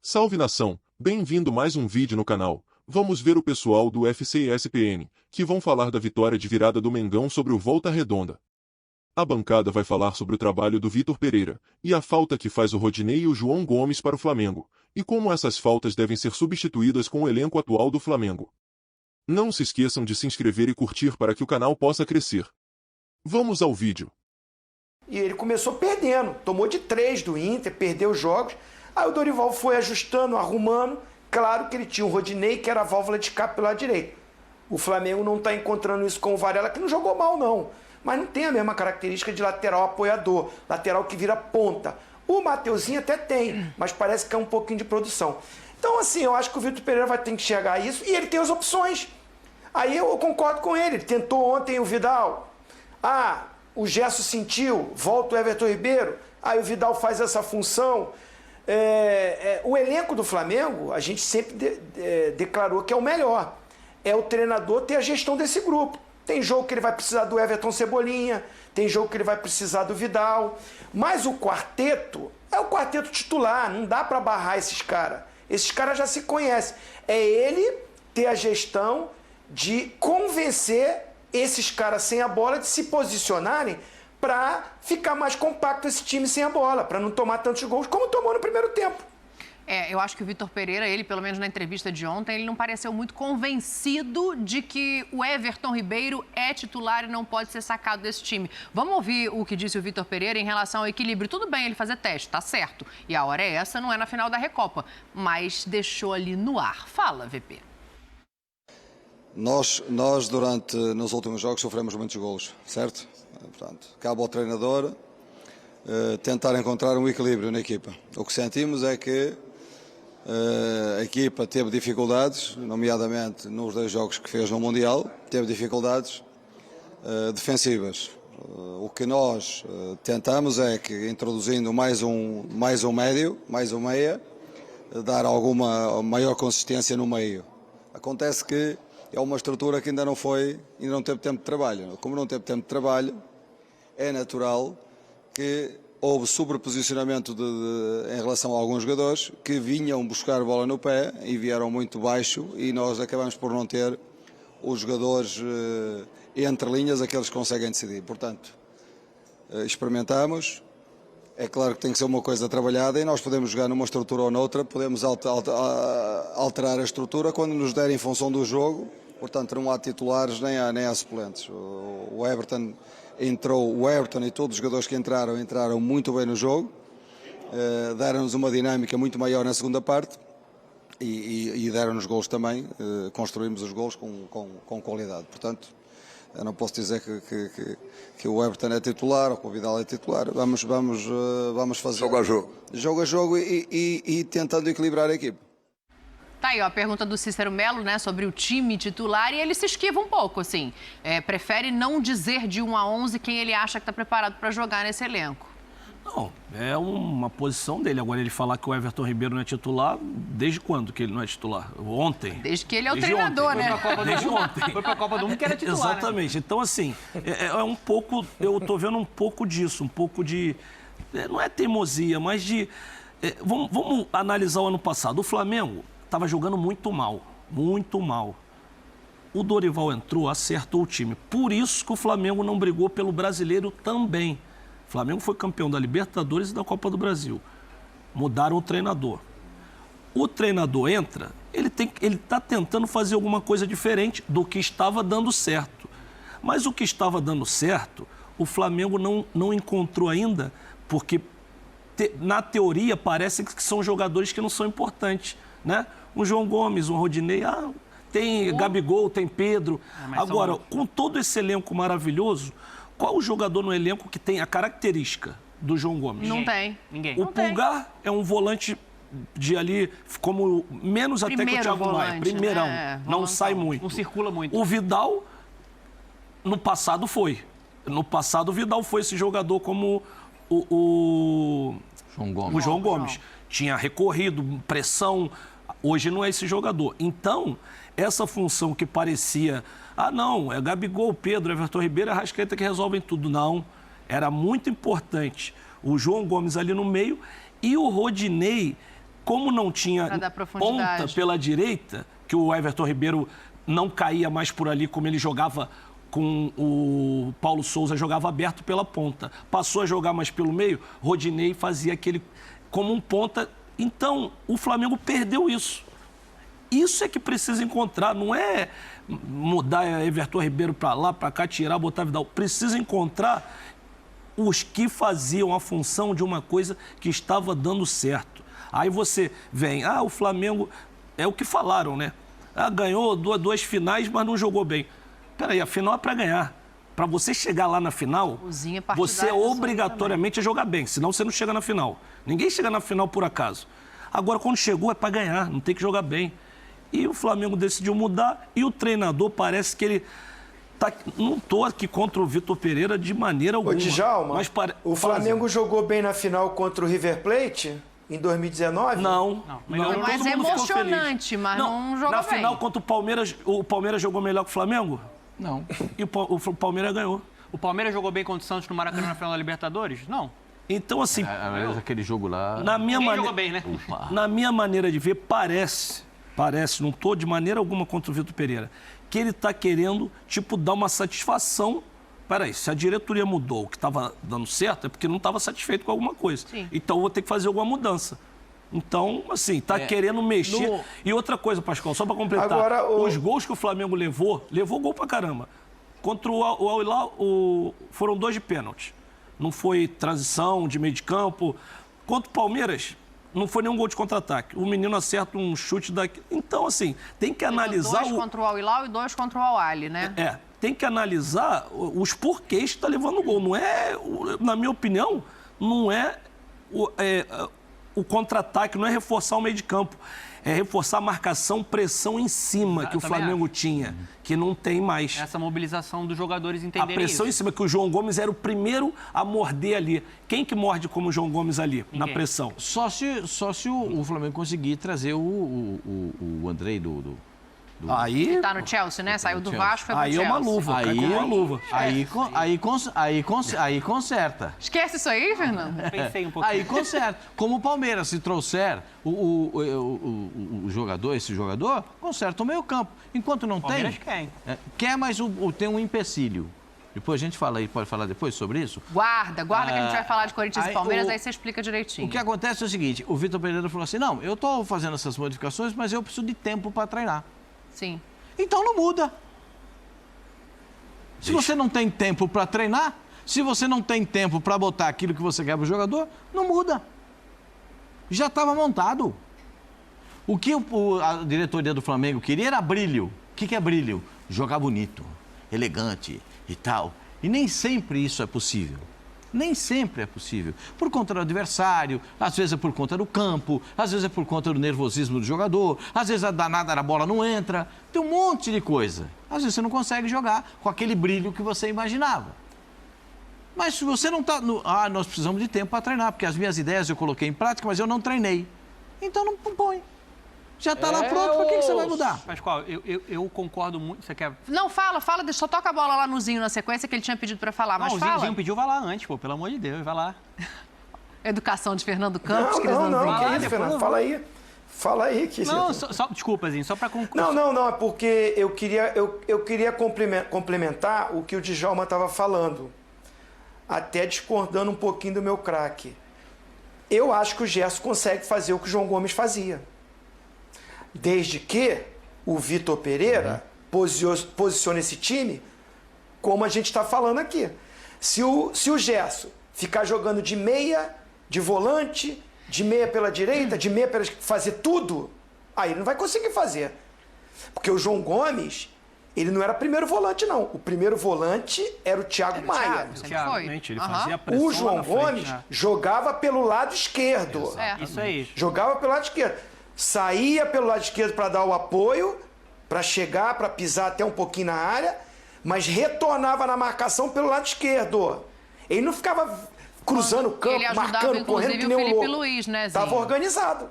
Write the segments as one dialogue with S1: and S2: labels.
S1: Salve nação, bem-vindo mais um vídeo no canal. Vamos ver o pessoal do FC ESPN, que vão falar da vitória de virada do Mengão sobre o Volta Redonda. A bancada vai falar sobre o trabalho do Vitor Pereira, e a falta que faz o Rodinei e o João Gomes para o Flamengo, e como essas faltas devem ser substituídas com o elenco atual do Flamengo. Não se esqueçam de se inscrever e curtir para que o canal possa crescer. Vamos ao vídeo.
S2: E ele começou perdendo, tomou de 3 do Inter, perdeu os jogos. Aí o Dorival foi ajustando, arrumando. Claro que ele tinha o Rodinei, que era a válvula de escape pelo lado direito. O Flamengo não está encontrando isso com o Varela, que não jogou mal não, mas não tem a mesma característica de lateral apoiador, lateral que vira ponta. O Mateuzinho até tem, mas parece que é um pouquinho de produção. Então assim, eu acho que o Vitor Pereira vai ter que enxergar isso e ele tem as opções. Aí eu concordo com ele, ele tentou ontem o Vidal. O Gerson sentiu, volta o Everton Ribeiro, aí o Vidal faz essa função. O elenco do Flamengo, a gente sempre declarou que é o melhor. É o treinador ter a gestão desse grupo. Tem jogo que ele vai precisar do Everton Cebolinha, tem jogo que ele vai precisar do Vidal. Mas o quarteto é o quarteto titular, não dá para barrar esses caras. Esses caras já se conhecem. É ele ter a gestão de convencer esses caras sem a bola de se posicionarem para ficar mais compacto esse time sem a bola, para não tomar tantos gols como tomou no primeiro tempo.
S3: Eu acho que o Vitor Pereira, ele, pelo menos na entrevista de ontem, ele não pareceu muito convencido de que o Everton Ribeiro é titular e não pode ser sacado desse time. Vamos ouvir o que disse o Vitor Pereira em relação ao equilíbrio. Tudo bem ele fazer teste, tá certo. E a hora é essa, não é na final da Recopa, mas deixou ali no ar. Fala, VP.
S4: Nós nos últimos jogos, sofremos muitos golos, certo? Portanto, cabe ao treinador tentar encontrar um equilíbrio na equipa. O que sentimos é que a equipa teve dificuldades, nomeadamente nos 2 jogos que fez no Mundial, teve dificuldades defensivas. O que nós tentamos é que, introduzindo mais um médio, mais um meia, dar alguma maior consistência no meio. Acontece que é uma estrutura que ainda não teve tempo de trabalho. Como não teve tempo de trabalho, é natural que houve sobreposicionamento em relação a alguns jogadores que vinham buscar bola no pé e vieram muito baixo e nós acabamos por não ter os jogadores entre linhas, aqueles que conseguem decidir. Portanto, experimentamos. É claro que tem que ser uma coisa trabalhada e nós podemos jogar numa estrutura ou noutra, podemos alterar a estrutura quando nos der em função do jogo. Portanto, não há titulares nem há suplentes. O Everton e todos os jogadores que entraram muito bem no jogo, deram-nos uma dinâmica muito maior na segunda parte e deram-nos gols também, construímos os gols com qualidade. Portanto, eu não posso dizer que o Everton é titular ou que o Vidal é titular. Vamos fazer jogo a jogo e tentando equilibrar a equipe.
S3: Tá aí, ó, a pergunta do Cícero Melo, né, sobre o time titular, e ele se esquiva um pouco, assim. Prefere não dizer de 1 a 11 quem ele acha que está preparado para jogar nesse elenco.
S5: Não, é uma posição dele. Agora, ele falar que o Everton Ribeiro não é titular, desde quando que ele não é titular? Ontem.
S3: Desde que ele é o treinador, né?
S5: Desde ontem.
S6: Foi para a Copa do Mundo que era titular,
S5: exatamente. Né? Então, assim, é um pouco... Eu estou vendo um pouco disso, um pouco de... Não é teimosia, mas de... Vamos analisar o ano passado. O Flamengo estava jogando muito mal, muito mal. O Dorival entrou, acertou o time. Por isso que o Flamengo não brigou pelo Brasileiro também. O Flamengo foi campeão da Libertadores e da Copa do Brasil. Mudaram o treinador. O treinador entra, ele está tentando fazer alguma coisa diferente do que estava dando certo. Mas o que estava dando certo, o Flamengo não encontrou ainda, porque na teoria parece que são jogadores que não são importantes, né? Um João Gomes, um Rodinei, tem Gabigol, tem Pedro. Agora, com todo esse elenco maravilhoso, qual o jogador no elenco que tem a característica do João Gomes?
S3: Não tem.
S6: Ninguém.
S5: O Pulgar é um volante de ali, como menos até que o Thiago Maia. Primeirão, né? Não sai muito.
S6: Não circula muito.
S5: O Vidal, no passado foi. No passado, o Vidal foi esse jogador como o João Gomes. Tinha recorrido, pressão. Hoje não é esse jogador. Então, essa função que parecia... não, é Gabigol, Pedro, Everton Ribeiro, Arrascaeta que resolvem tudo. Não, era muito importante o João Gomes ali no meio e o Rodinei como não tinha ponta pela direita, que o Everton Ribeiro não caía mais por ali como ele jogava com o Paulo Souza, jogava aberto pela ponta. Passou a jogar mais pelo meio, Rodinei fazia aquele como um ponta. Então, o Flamengo perdeu isso. Isso é que precisa encontrar, não é mudar Everton Ribeiro para lá, para cá, tirar, botar Vidal. Precisa encontrar os que faziam a função de uma coisa que estava dando certo. Aí você vem, o Flamengo, é o que falaram, né? Ganhou duas finais, mas não jogou bem. Peraí, a final é para ganhar. Para você chegar lá na final, você obrigatoriamente é jogar bem, senão você não chega na final. Ninguém chega na final por acaso. Agora, quando chegou, é para ganhar, não tem que jogar bem. E o Flamengo decidiu mudar e o treinador parece que ele... Não estou aqui contra o Vitor Pereira de maneira alguma.
S2: Ô, Djalma, mas o Flamengo jogou bem na final contra o River Plate em 2019?
S5: Não.
S3: Mas é emocionante, mas não jogou bem.
S5: Na final contra o Palmeiras jogou melhor que o Flamengo?
S6: Não.
S5: E o Palmeiras ganhou.
S6: O Palmeiras jogou bem contra o Santos no Maracanã na final da Libertadores? Não.
S5: Então, assim...
S7: aquele jogo lá...
S6: jogou bem, né?
S5: Na minha maneira de ver, parece, não estou de maneira alguma contra o Vitor Pereira, que ele está querendo, dar uma satisfação. Peraí, se a diretoria mudou o que estava dando certo, é porque não estava satisfeito com alguma coisa.
S3: Sim.
S5: Então, eu vou ter que fazer alguma mudança. Então, assim, querendo mexer. E outra coisa, Pascoal, só para completar.
S2: Agora,
S5: os gols que o Flamengo levou gol pra caramba. Contra o Al Hilal, foram 2 de pênalti. Não foi transição de meio de campo. Contra o Palmeiras, não foi nenhum gol de contra-ataque. O menino acerta um chute daqui. Então, assim, tem que analisar...
S3: 2 contra o Al Hilal e 2 contra o Al Ahly, né?
S5: Tem que analisar os porquês que está levando o gol. Não é, na minha opinião, não é o contra-ataque, não é reforçar o meio de campo. É reforçar a marcação, pressão em cima que o Flamengo tinha, que não tem mais.
S6: Essa mobilização dos jogadores entenderem
S5: a pressão
S6: isso.
S5: Em cima, que o João Gomes era o primeiro a morder ali. Quem que morde como o João Gomes ali, na pressão?
S7: Só se o Flamengo conseguir trazer o Andrei
S5: Aí...
S3: Ele tá no Chelsea, né? Saiu do Vasco, foi pro
S5: Aí
S3: Chelsea.
S5: É uma luva, cai com uma luva.
S7: Aí conserta.
S3: Esquece isso aí, Fernando?
S6: Pensei um pouquinho.
S7: Aí conserta. Como o Palmeiras, se trouxer esse jogador, conserta o meio campo. Enquanto não tem... Quer, mas tem um empecilho. Depois a gente fala aí, pode falar depois sobre isso?
S3: Guarda que a gente vai falar de Corinthians e Palmeiras, aí você explica direitinho.
S7: O que acontece é o seguinte, o Vitor Pereira falou assim, não, eu estou fazendo essas modificações, mas eu preciso de tempo para treinar.
S3: Sim.
S7: Então não muda. Se você não tem tempo para treinar, se você não tem tempo para botar aquilo que você quer para o jogador, não muda. Já estava montado. O que a diretoria do Flamengo queria era brilho. O que é brilho? Jogar bonito, elegante e tal. E nem sempre isso é possível. Nem sempre é possível. Por conta do adversário, às vezes é por conta do campo, às vezes é por conta do nervosismo do jogador, às vezes a danada da bola não entra. Tem um monte de coisa. Às vezes você não consegue jogar com aquele brilho que você imaginava. Mas se você não está... nós precisamos de tempo para treinar, porque as minhas ideias eu coloquei em prática, mas eu não treinei. Então não põe. Já está lá pronto, por que você vai mudar?
S6: Pascoal, eu concordo muito. Você quer...
S3: Não, fala, só toca a bola lá no Zinho na sequência que ele tinha pedido para falar, mas fala.
S6: O Zinho pediu, vai lá antes, pelo amor de Deus, vai lá.
S3: Educação de Fernando Campos,
S2: Não, que isso, Fernando, fala aí. Que...
S6: Não, desculpa, Zinho, só para concluir.
S2: Não, é porque eu queria complementar o que o Djalma estava falando, até discordando um pouquinho do meu craque. Eu acho que o Gerson consegue fazer o que o João Gomes fazia. Desde que o Vitor Pereira posicione esse time como a gente está falando aqui. Se o Gerson ficar jogando de meia, de volante, de meia pela direita, de meia pela... fazer tudo, aí ele não vai conseguir fazer. Porque o João Gomes, ele não era primeiro volante, não. O primeiro volante era o Thiago Maia.
S5: Ele fazia a pressão.
S2: O João Gomes jogava pelo lado esquerdo.
S6: Isso aí.
S2: Jogava pelo lado esquerdo. Saía pelo lado esquerdo para dar o apoio, para chegar, para pisar até um pouquinho na área, mas retornava na marcação pelo lado esquerdo. Ele não ficava cruzando o campo, marcando, correndo que nem um louco.
S3: Luiz, né,
S2: Estava organizado.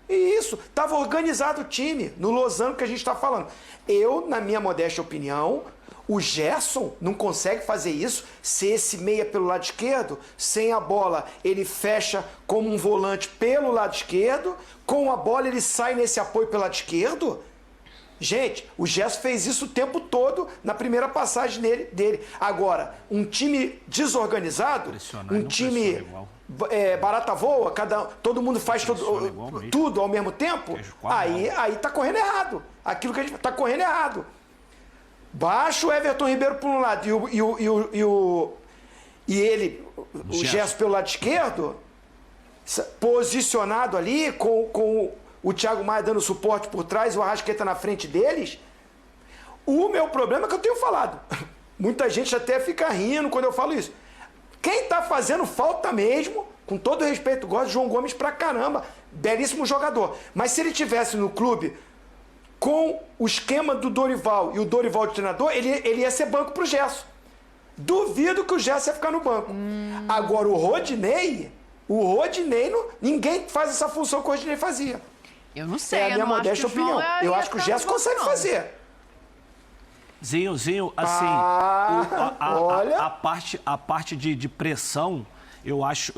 S2: Isso, estava organizado o time, no losango que a gente está falando. Eu, na minha modesta opinião, O Gerson não consegue fazer isso se esse meia pelo lado esquerdo, sem a bola ele fecha como um volante pelo lado esquerdo, com a bola ele sai nesse apoio pelo lado esquerdo. Gente, o Gerson fez isso o tempo todo na primeira passagem dele. Agora, um time desorganizado, um time barata voa, todo mundo faz tudo ao mesmo tempo, aí tá correndo errado. Aquilo que a gente tá correndo errado. Baixa o Everton Ribeiro por um lado o Gerson pelo lado esquerdo, posicionado ali com o Thiago Maia dando suporte por trás, o Arrascaeta na frente deles. O meu problema é que eu tenho falado. Muita gente até fica rindo quando eu falo isso. Quem tá fazendo falta mesmo, com todo respeito, gosto de João Gomes pra caramba, belíssimo jogador. Mas se ele tivesse no clube com o esquema do Dorival e o Dorival de treinador, ele ia ser banco pro Gerson. Duvido que o Gerson ia ficar no banco. Agora, o Rodinei, ninguém faz essa função que o Rodinei fazia.
S3: Eu não sei,
S2: é a minha modesta opinião. Eu acho que o Gerson consegue fazer.
S5: Zinho, assim,
S2: olha.
S5: a parte de pressão, eu acho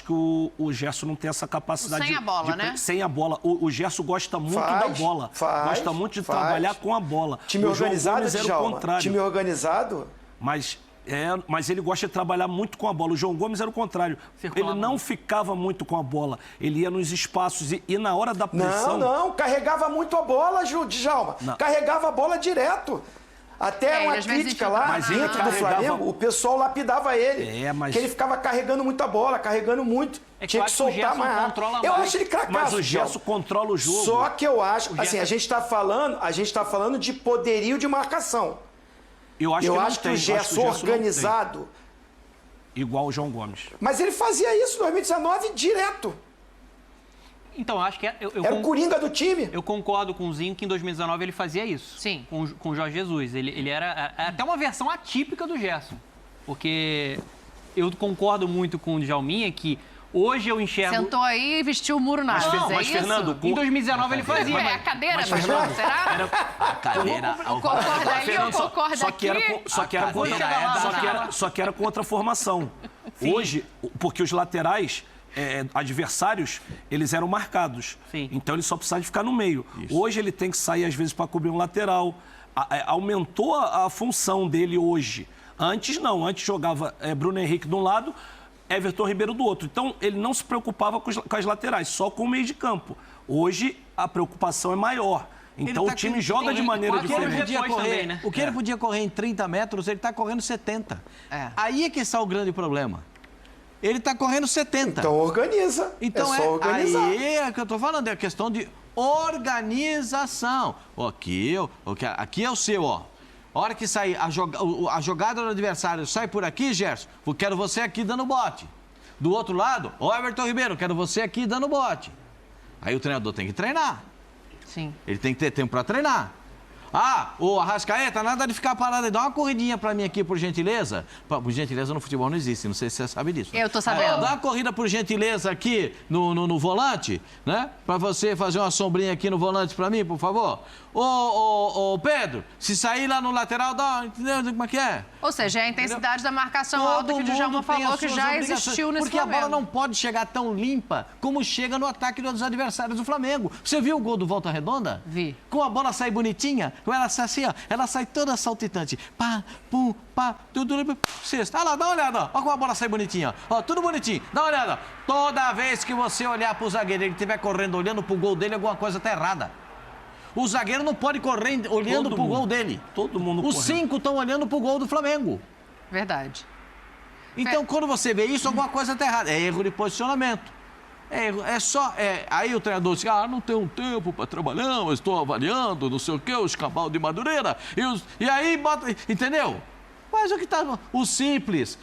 S5: que o Gerson não tem essa capacidade.
S3: Sem a bola, né?
S5: Sem a bola. O Gerson gosta muito da bola. Gosta muito de trabalhar com a bola.
S2: Time organizado,
S5: Djalma.
S2: Time organizado.
S5: Mas ele gosta de trabalhar muito com a bola. O João Gomes era o contrário. Ele não ficava muito com a bola. Ele ia nos espaços e na hora da pressão...
S2: Não, carregava muito a bola, Djalma. Carregava a bola direto. Até uma crítica lá dentro do Flamengo, o pessoal lapidava ele. Que ele ficava carregando muita bola, carregando muito. Tinha que soltar mais rápido. Eu acho ele cracaço.
S5: Mas o Gerson controla o jogo.
S2: Só que eu acho, assim, a gente tá falando de poderio de marcação. Eu acho que o Gerson organizado...
S5: Igual o João Gomes.
S2: Mas ele fazia isso em 2019 direto.
S6: Então, eu acho que...
S2: Era o coringa do time.
S6: Eu concordo com o Zinho que em 2019 ele fazia isso.
S3: Sim.
S6: Com o Jorge Jesus. Ele era até uma versão atípica do Gerson. Porque eu concordo muito com o Djalminha que hoje eu enxergo...
S3: Sentou aí e vestiu o muro na árvore.
S5: Mas, Fernando...
S6: Em 2019 ele fazia.
S3: A cadeira, mas será?
S5: A cadeira...
S3: Concorda aí ou concorda aqui?
S5: Só que era contra a formação. Hoje, porque os laterais... adversários, eles eram marcados.
S6: Sim.
S5: Então ele só precisava de ficar no meio. Isso. Hoje ele tem que sair, às vezes, para cobrir um lateral. Aumentou a função dele hoje. Antes, não. Antes jogava Bruno Henrique de um lado, Everton Ribeiro do outro. Então ele não se preocupava com as laterais, só com o meio de campo. Hoje a preocupação é maior. Então o time joga de maneira diferente.
S7: O que ele podia correr em 30 metros, ele está correndo 70. Aí é que está o grande problema. Ele está correndo 70.
S2: Então organiza.
S7: Então
S2: é só organizar.
S7: Aí é que eu estou falando, é a questão de organização. Aqui é o seu, ó. A hora que sair a jogada do adversário sai por aqui, Gerson, eu quero você aqui dando bote. Do outro lado, Everton Ribeiro, quero você aqui dando bote. Aí o treinador tem que treinar.
S3: Sim.
S7: Ele tem que ter tempo para treinar. O Arrascaeta, nada de ficar parado. Dá uma corridinha pra mim aqui, por gentileza. Por gentileza, no futebol não existe, não sei se você sabe disso.
S3: Eu tô sabendo.
S7: Dá uma corrida, por gentileza, aqui no volante, né? Pra você fazer uma sombrinha aqui no volante pra mim, por favor. Ô, Pedro, se sair lá no lateral, entendeu como é que é?
S3: Ou seja, é a intensidade da marcação alta que o Djalma falou que já existiu nesse
S7: Porque
S3: Flamengo.
S7: A bola não pode chegar tão limpa como chega no ataque dos adversários do Flamengo. Você viu o gol do Volta Redonda?
S3: Vi.
S7: Com a bola sai bonitinha, ela sai assim, ó, ela sai toda saltitante. Pá, pum, pá, tudo, sexta. Olha lá, dá uma olhada, ó como a bola sai bonitinha, ó, tudo bonitinho. Dá uma olhada. Toda vez que você olhar pro zagueiro e ele estiver correndo, olhando pro gol dele, alguma coisa tá errada. O zagueiro não pode correr olhando pro gol dele.
S5: Todo mundo
S7: Os 5 estão olhando pro gol do Flamengo.
S3: Verdade.
S7: Então, quando você vê isso, alguma coisa está errada. É erro de posicionamento. Aí o treinador diz, não tenho tempo para trabalhar, eu estou avaliando, não sei o quê, os cabal de Madureira. E aí bota, entendeu? Mas o que tá... O simples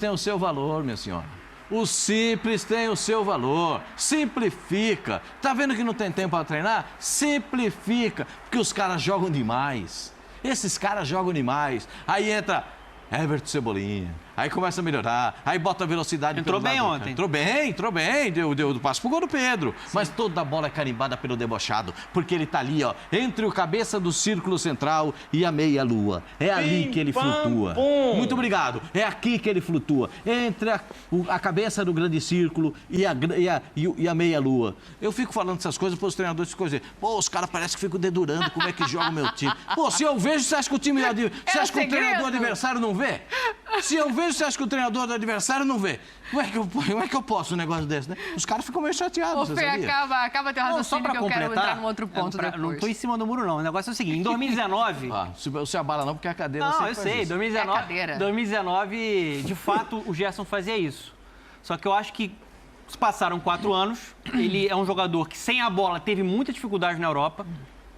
S7: tem o seu valor, minha senhora. O simples tem o seu valor. Simplifica. Tá vendo que não tem tempo para treinar? Simplifica. Porque os caras jogam demais. Esses caras jogam demais. Aí entra Everton Cebolinha. Aí começa a melhorar, aí bota a velocidade.
S6: Entrou
S7: pelo
S6: bem
S7: lado.
S6: ontem.
S7: Entrou bem, deu passo pro gol do Pedro. Sim. Mas toda a bola é carimbada pelo debochado, porque ele tá ali, ó, entre o cabeça do círculo central e a meia-lua. É ali que ele flutua. Muito obrigado. É aqui que ele flutua. Entre a cabeça do grande círculo e a meia-lua. Eu fico falando essas coisas para os treinadores ficam dizendo, pô, os caras parecem que ficam dedurando como é que joga o meu time. Pô, se eu vejo, você acha que o time... Você acha que o treinador adversário não vê? Se eu vejo, você acha que o treinador do adversário não vê? Como é que eu posso um negócio desse, né? Os caras ficam meio chateados,
S3: Ô, Fê, acaba teu raciocínio que eu quero entrar num outro ponto depois.
S6: Não tô em cima do muro, não. O negócio é o seguinte, em 2019...
S7: Você abala não, porque a cadeira...
S6: Não, eu sei. 2019, de fato, o Gerson fazia isso. Só que eu acho que se passaram 4 anos, ele é um jogador que, sem a bola, teve muita dificuldade na Europa.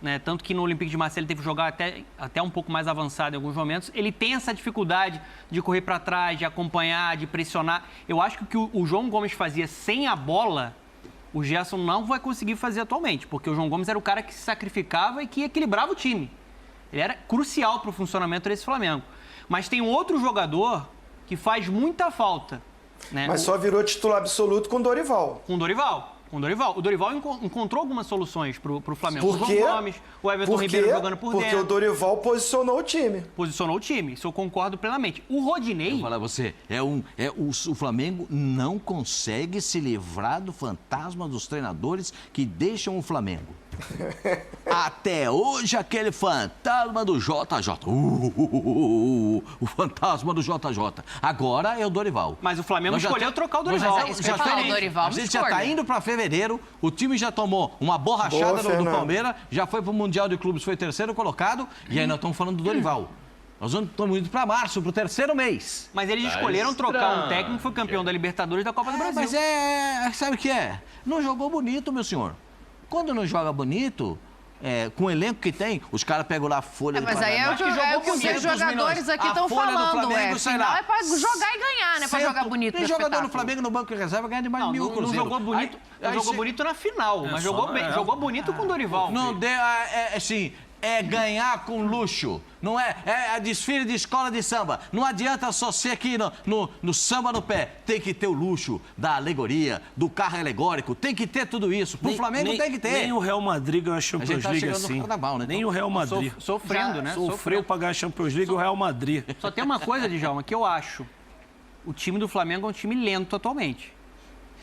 S6: Né? Tanto que no Olympique de Marseille ele teve que jogar até um pouco mais avançado em alguns momentos. Ele tem essa dificuldade de correr para trás, de acompanhar, de pressionar. Eu acho que o que o João Gomes fazia sem a bola, o Gerson não vai conseguir fazer atualmente, porque o João Gomes era o cara que se sacrificava e que equilibrava o time. Ele era crucial para o funcionamento desse Flamengo. Mas tem um outro jogador que faz muita falta. Né?
S2: Mas só virou titular absoluto com o Dorival.
S6: Com o Dorival. O Dorival encontrou algumas soluções para o Flamengo.
S2: Por quê?
S6: O João Gomes, o Everton Ribeiro jogando por dentro.
S2: Porque o Dorival posicionou o time.
S6: Posicionou o time, isso eu concordo plenamente. O Rodinei...
S7: Eu vou falar a você, o Flamengo não consegue se livrar do fantasma dos treinadores que deixam o Flamengo. Até hoje, aquele fantasma do JJ. O fantasma do JJ. Agora é o Dorival.
S6: Mas o Flamengo escolheu trocar o Dorival.
S3: A
S7: gente já está indo para fevereiro, o time já tomou uma borrachada do Palmeiras, já foi para o Mundial de Clubes, foi terceiro colocado, e aí nós estamos falando do Dorival. Nós estamos indo para março, para o terceiro mês.
S6: Mas eles escolheram trocar um técnico que foi campeão da Libertadores e da Copa do Brasil.
S7: Mas sabe o que é? Não jogou bonito, meu senhor. Quando não joga bonito, com o elenco que tem, os caras pegam lá a folha do
S3: Mas aí é o que os jogadores aqui estão falando, Final é pra jogar e ganhar, né? Pra jogar bonito.
S7: Tem jogador no Flamengo no banco de reserva ganha de mais de 1.000 cruzeiros.
S6: Não jogou bonito, jogou bonito na final, mas jogou bem, jogou bonito com o Dorival.
S7: Não deu, assim... É ganhar com luxo, não é? É desfile de escola de samba. Não adianta só ser aqui no samba no pé. Tem que ter o luxo da alegoria, do carro alegórico. Tem que ter tudo isso. Pro Flamengo tem que ter.
S5: Nem o Real Madrid ganhou a Champions League assim.
S7: Carnaval, né?
S5: Nem o Real Madrid.
S6: Sofrendo, né?
S5: Sofreu para ganhar a Champions League o Real Madrid.
S6: Só tem uma coisa, Djalma, que eu acho. O time do Flamengo é um time lento atualmente.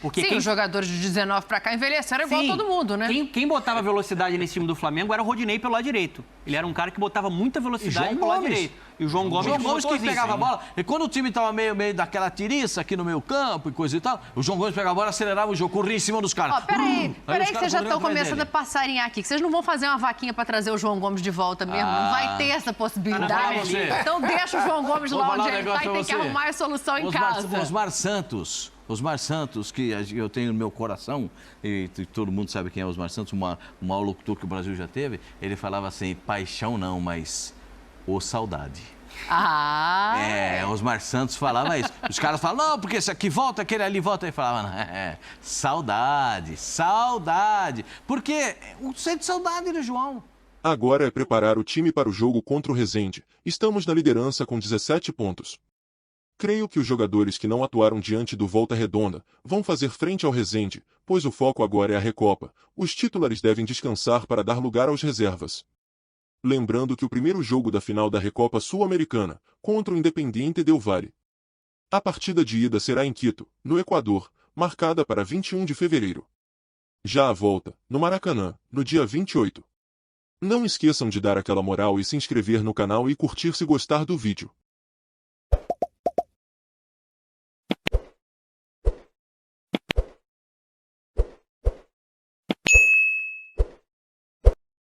S3: Porque os jogadores de 19 para cá envelheceram igual todo mundo, né?
S6: Quem botava velocidade nesse time do Flamengo era o Rodinei pelo lado direito. Ele era um cara que botava muita velocidade pelo lado direito. E o João Gomes
S7: que pegava a bola. E quando o time estava meio daquela tiriça aqui no meio campo e coisa e tal, o João Gomes pegava a bola, acelerava o jogo, corria em cima dos caras.
S3: Ó, peraí que vocês já estão começando a passarinhar aqui. Que vocês não vão fazer uma vaquinha para trazer o João Gomes de volta mesmo. Não vai ter essa possibilidade. Então deixa o João Gomes lá onde ele está e tem que arrumar a solução em casa.
S7: Osmar Santos, que eu tenho no meu coração, e todo mundo sabe quem é Osmar Santos, o maior locutor que o Brasil já teve, ele falava assim, paixão não, mas saudade. Osmar Santos falava isso. Os caras falam, não, porque esse aqui volta, aquele ali volta. Ele falava, saudade. Porque sente saudade do João.
S1: Agora é preparar o time para o jogo contra o Resende. Estamos na liderança com 17 pontos. Creio que os jogadores que não atuaram diante do Volta Redonda vão fazer frente ao Resende, pois o foco agora é a Recopa. Os titulares devem descansar para dar lugar aos reservas. Lembrando que o primeiro jogo da final da Recopa Sul-Americana, contra o Independiente del Valle. A partida de ida será em Quito, no Equador, marcada para 21 de fevereiro. Já a volta, no Maracanã, no dia 28. Não esqueçam de dar aquela moral e se inscrever no canal e curtir se gostar do vídeo.